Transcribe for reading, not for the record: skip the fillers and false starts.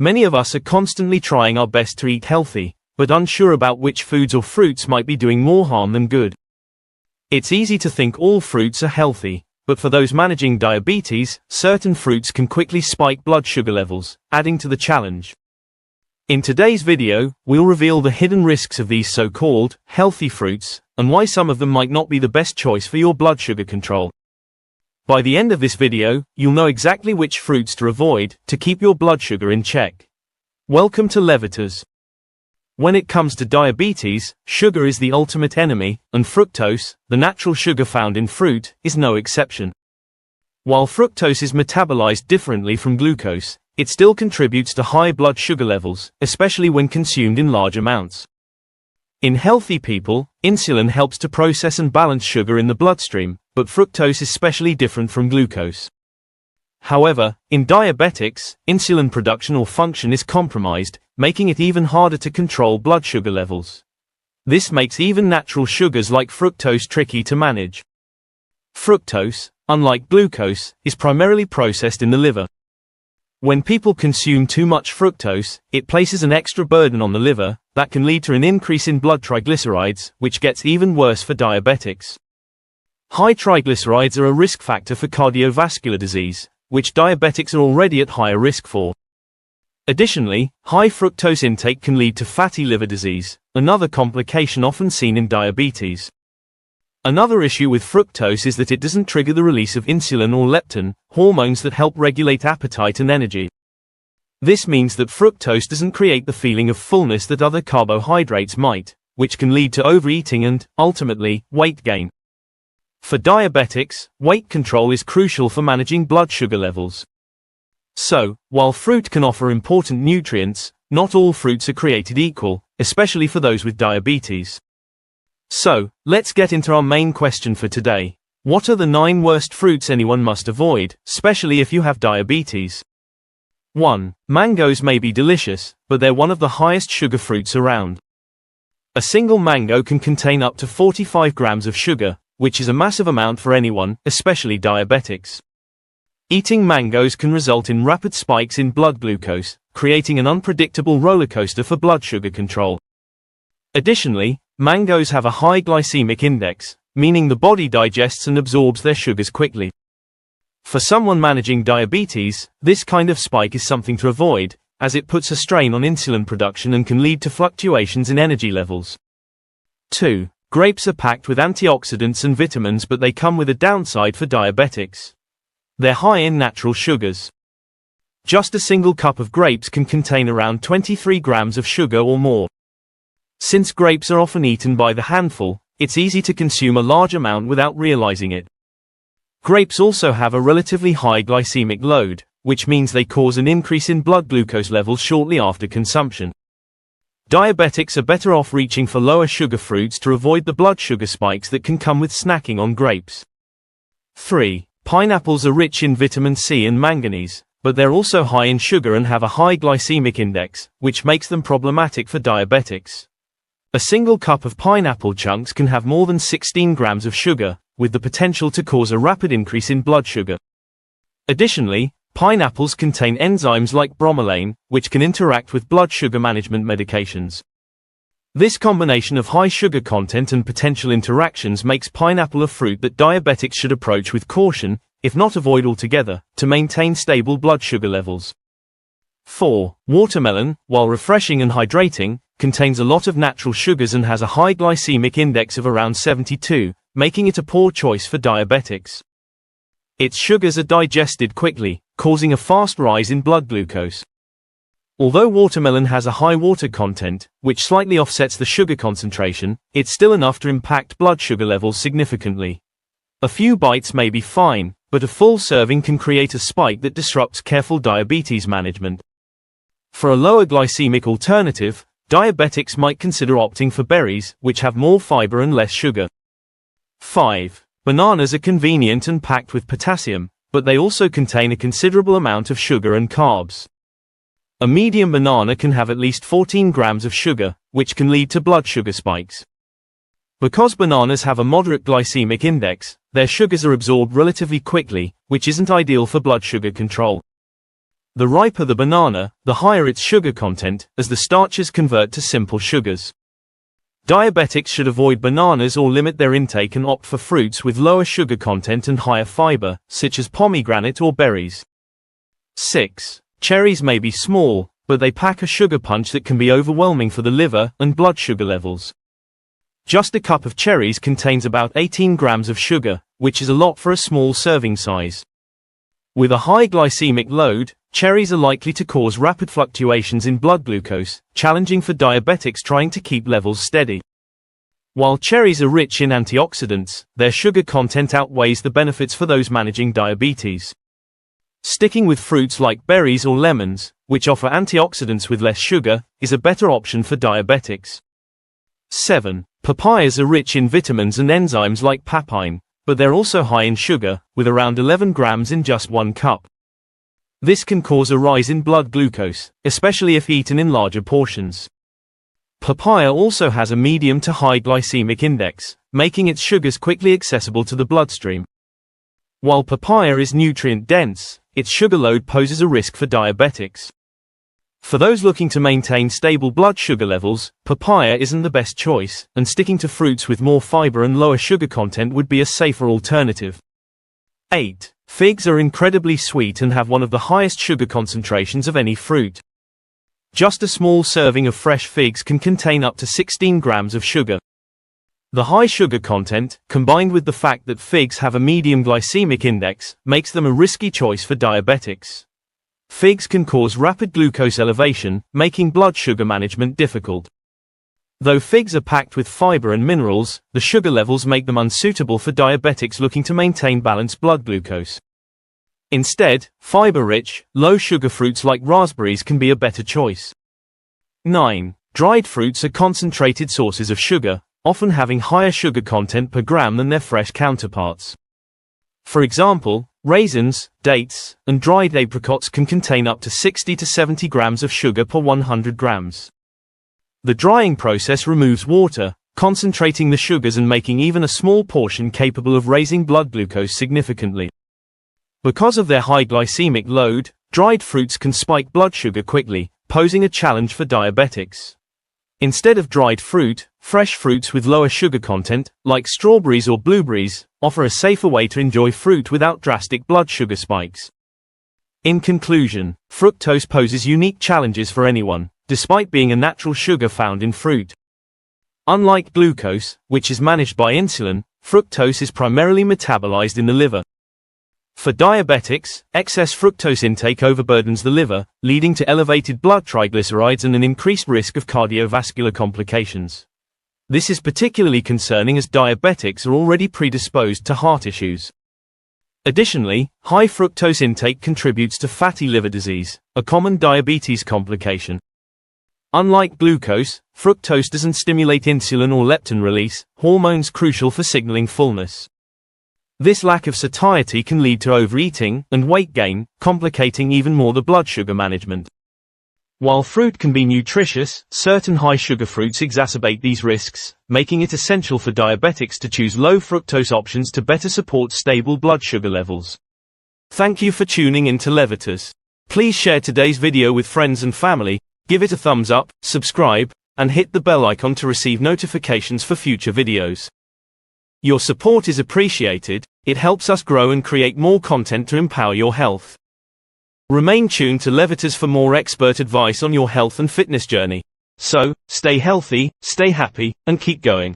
Many of us are constantly trying our best to eat healthy, but unsure about which foods or fruits might be doing more harm than good. It's easy to think all fruits are healthy, but for those managing diabetes, certain fruits can quickly spike blood sugar levels, adding to the challenge. In today's video, we'll reveal the hidden risks of these so-called healthy fruits, and why some of them might not be the best choice for your blood sugar control. By the end of this video, you'll know exactly which fruits to avoid to keep your blood sugar in check. Welcome to Levitas. When it comes to diabetes, sugar is the ultimate enemy, and fructose, the natural sugar found in fruit, is no exception. While fructose is metabolized differently from glucose, it still contributes to high blood sugar levels, especially when consumed in large amounts. In healthy people, insulin helps to process and balance sugar in the bloodstream, but fructose is specially different from glucose. However, in diabetics, insulin production or function is compromised, making it even harder to control blood sugar levels. This makes even natural sugars like fructose tricky to manage. Fructose, unlike glucose, is primarily processed in the liver. When people consume too much fructose, it places an extra burden on the liver that can lead to an increase in blood triglycerides, which gets even worse for diabetics. High triglycerides are a risk factor for cardiovascular disease, which diabetics are already at higher risk for. Additionally, high fructose intake can lead to fatty liver disease, another complication often seen in diabetes. Another issue with fructose is that it doesn't trigger the release of insulin or leptin, hormones that help regulate appetite and energy. This means that fructose doesn't create the feeling of fullness that other carbohydrates might, which can lead to overeating and, ultimately, weight gain. For diabetics, weight control is crucial for managing blood sugar levels. So, while fruit can offer important nutrients, not all fruits are created equal, especially for those with diabetes. So, let's get into our main question for today. What are the 9 worst fruits anyone must avoid, especially if you have diabetes? 1. Mangoes may be delicious, but they're one of the highest sugar fruits around. A single mango can contain up to 45 grams of sugar, which is a massive amount for anyone, especially diabetics. Eating mangoes can result in rapid spikes in blood glucose, creating an unpredictable roller coaster for blood sugar control. Additionally, mangoes have a high glycemic index, meaning the body digests and absorbs their sugars quickly. For someone managing diabetes, this kind of spike is something to avoid, as it puts a strain on insulin production and can lead to fluctuations in energy levels. 2. Grapes are packed with antioxidants and vitamins, but they come with a downside for diabetics. They're high in natural sugars. Just a single cup of grapes can contain around 23 grams of sugar or more. Since grapes are often eaten by the handful, it's easy to consume a large amount without realizing it. Grapes also have a relatively high glycemic load, which means they cause an increase in blood glucose levels shortly after consumption. Diabetics are better off reaching for lower sugar fruits to avoid the blood sugar spikes that can come with snacking on grapes. 3. Pineapples are rich in vitamin C and manganese, but they're also high in sugar and have a high glycemic index, which makes them problematic for diabetics. A single cup of pineapple chunks can have more than 16 grams of sugar, with the potential to cause a rapid increase in blood sugar. Additionally, pineapples contain enzymes like bromelain, which can interact with blood sugar management medications. This combination of high sugar content and potential interactions makes pineapple a fruit that diabetics should approach with caution, if not avoid altogether, to maintain stable blood sugar levels. 4. Watermelon, while refreshing and hydrating, contains a lot of natural sugars and has a high glycemic index of around 72, making it a poor choice for diabetics. Its sugars are digested quickly, causing a fast rise in blood glucose. Although watermelon has a high water content, which slightly offsets the sugar concentration, it's still enough to impact blood sugar levels significantly. A few bites may be fine, but a full serving can create a spike that disrupts careful diabetes management. For a lower glycemic alternative, diabetics might consider opting for berries, which have more fiber and less sugar. 5. Bananas are convenient and packed with potassium, but they also contain a considerable amount of sugar and carbs. A medium banana can have at least 14 grams of sugar, which can lead to blood sugar spikes. Because bananas have a moderate glycemic index, their sugars are absorbed relatively quickly, which isn't ideal for blood sugar control. The riper the banana, the higher its sugar content, as the starches convert to simple sugars. Diabetics should avoid bananas or limit their intake and opt for fruits with lower sugar content and higher fiber, such as pomegranate or berries. 6. Cherries may be small, but they pack a sugar punch that can be overwhelming for the liver and blood sugar levels. Just a cup of cherries contains about 18 grams of sugar, which is a lot for a small serving size. With a high glycemic load, cherries are likely to cause rapid fluctuations in blood glucose, challenging for diabetics trying to keep levels steady. While cherries are rich in antioxidants, their sugar content outweighs the benefits for those managing diabetes. Sticking with fruits like berries or lemons, which offer antioxidants with less sugar, is a better option for diabetics. 7. Papayas are rich in vitamins and enzymes like papain, but they're also high in sugar, with around 11 grams in just one cup. This can cause a rise in blood glucose, especially if eaten in larger portions. Papaya also has a medium to high glycemic index, making its sugars quickly accessible to the bloodstream. While papaya is nutrient-dense, its sugar load poses a risk for diabetics. For those looking to maintain stable blood sugar levels, papaya isn't the best choice, and sticking to fruits with more fiber and lower sugar content would be a safer alternative. 8. Figs are incredibly sweet and have one of the highest sugar concentrations of any fruit. Just a small serving of fresh figs can contain up to 16 grams of sugar. The high sugar content, combined with the fact that figs have a medium glycemic index, makes them a risky choice for diabetics. Figs can cause rapid glucose elevation, making blood sugar management difficult. Though figs are packed with fiber and minerals, the sugar levels make them unsuitable for diabetics looking to maintain balanced blood glucose. Instead, fiber-rich, low-sugar fruits like raspberries can be a better choice. 9. Dried fruits are concentrated sources of sugar, often having higher sugar content per gram than their fresh counterparts. For example, raisins, dates, and dried apricots can contain up to 60 to 70 grams of sugar per 100 grams. The drying process removes water, concentrating the sugars and making even a small portion capable of raising blood glucose significantly. Because of their high glycemic load, dried fruits can spike blood sugar quickly, posing a challenge for diabetics. Instead of dried fruit, fresh fruits with lower sugar content, like strawberries or blueberries, offer a safer way to enjoy fruit without drastic blood sugar spikes. In conclusion, fructose poses unique challenges for anyone, despite being a natural sugar found in fruit. Unlike glucose, which is managed by insulin, fructose is primarily metabolized in the liver. For diabetics, excess fructose intake overburdens the liver, leading to elevated blood triglycerides and an increased risk of cardiovascular complications. This is particularly concerning as diabetics are already predisposed to heart issues. Additionally, high fructose intake contributes to fatty liver disease, a common diabetes complication. Unlike glucose, fructose doesn't stimulate insulin or leptin release, hormones crucial for signaling fullness. This lack of satiety can lead to overeating and weight gain, complicating even more the blood sugar management. While fruit can be nutritious, certain high-sugar fruits exacerbate these risks, making it essential for diabetics to choose low-fructose options to better support stable blood sugar levels. Thank you for tuning in to Levitas. Please share today's video with friends and family, give it a thumbs up, subscribe, and hit the bell icon to receive notifications for future videos. Your support is appreciated, it helps us grow and create more content to empower your health. Remain tuned to Levitas for more expert advice on your health and fitness journey. So, stay healthy, stay happy, and keep going.